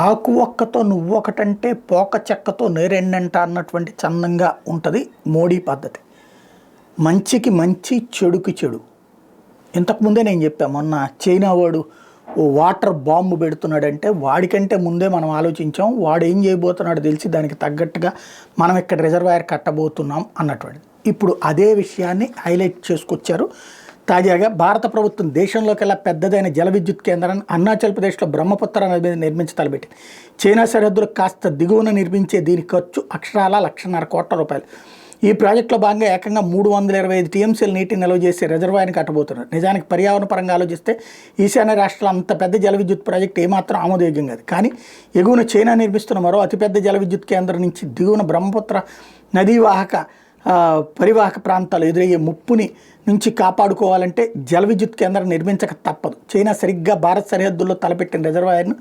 ఆకు ఒక్కతో నువ్వు ఒకటంటే పోక చెక్కతో నేరెండంట అన్నటువంటి చందంగా ఉంటుంది మోడీ పద్ధతి. మంచికి మంచి, చెడుకి చెడు. ఇంతకుముందే నేను చెప్పాను, మొన్న చైనా వాడు ఓ వాటర్ బాంబు పెడుతున్నాడంటే వాడికంటే ముందే మనం ఆలోచించాం, వాడు ఏం చేయబోతున్నాడో తెలిసి దానికి తగ్గట్టుగా మనం ఇక్కడ రిజర్వాయర్ కట్టబోతున్నాం అన్నటువంటి. ఇప్పుడు అదే విషయాన్ని హైలైట్ చేసుకొచ్చారు. తాజాగా భారత ప్రభుత్వం దేశంలోకెల్లా పెద్దదైన జల విద్యుత్ కేంద్రాన్ని అరుణాచల్ ప్రదేశ్లో బ్రహ్మపుత్ర నది మీద నిర్మించి తలపెట్టింది. చైనా సరిహద్దులకు కాస్త దిగువన నిర్మించే దీని ఖర్చు అక్షరాల 1,50,000 కోట్ల రూపాయలు. ఈ ప్రాజెక్టులో భాగంగా ఏకంగా 325 టీఎంసీల నీటిని నిల్వ చేసే రిజర్వాయర్ని కట్టబోతున్నారు. నిజానికి పర్యావరణ పరంగా ఆలోచిస్తే ఈశాన్య రాష్ట్రాల అంత పెద్ద జల విద్యుత్ ప్రాజెక్టు ఏమాత్రం ఆమోదయోగ్యం కాదు. కానీ ఎగువన చైనా నిర్మిస్తున్న మరో అతిపెద్ద జల విద్యుత్ కేంద్రం నుంచి దిగువన బ్రహ్మపుత్ర నదీ పరివాహక ప్రాంతాలు ఎదురయ్యే ముప్పుని నుంచి కాపాడుకోవాలంటే జల విద్యుత్ కేంద్రం నిర్మించక తప్పదు. చైనా సరిగ్గా భారత్ సరిహద్దుల్లో తలపెట్టిన రిజర్వాయర్ను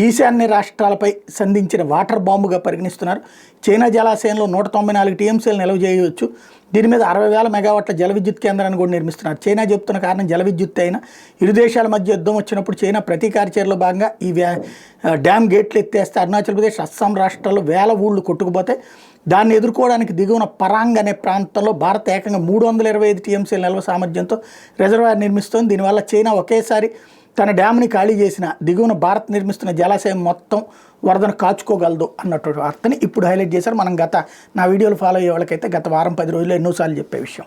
ఈశాన్య రాష్ట్రాలపై సంధించిన వాటర్ బాంబుగా పరిగణిస్తున్నారు. చైనా జలాశయంలో 194 టీఎంసీలు నిల్వ చేయవచ్చు. దీని మీద 60,000 మెగావాట్ల జల విద్యుత్ కేంద్రాన్ని కూడా నిర్మిస్తున్నారు. చైనా చెప్తున్న కారణం జల విద్యుత్ అయినా ఇరు దేశాల మధ్య యుద్ధం వచ్చినప్పుడు చైనా ప్రతీకార చర్యలో భాగంగా ఈ డ్యామ్ గేట్లు ఎత్తేస్తే అరుణాచల్ ప్రదేశ్, అస్సాం రాష్ట్రాల్లో వేల ఊళ్ళు కొట్టుకుపోతే దాన్ని ఎదుర్కోవడానికి దిగువన పరాంగ్ అనే ప్రాంతంలో భారత్ ఏకంగా 325 టీఎంసీల నిల్వ సామర్థ్యంతో రిజర్వాయర్ నిర్మిస్తోంది. దీనివల్ల చైనా ఒకేసారి తన డ్యామ్ని ఖాళీ చేసిన దిగువన భారత్ నిర్మిస్తున్న జలాశయం మొత్తం వరదను కాచుకోగలదు అన్నటువంటి వార్తని ఇప్పుడు హైలైట్ చేశారు. మనం నా వీడియోలు ఫాలో అయ్యే వాళ్ళకైతే గత వారం 10 రోజులు ఎన్నోసార్లు చెప్పే విషయం.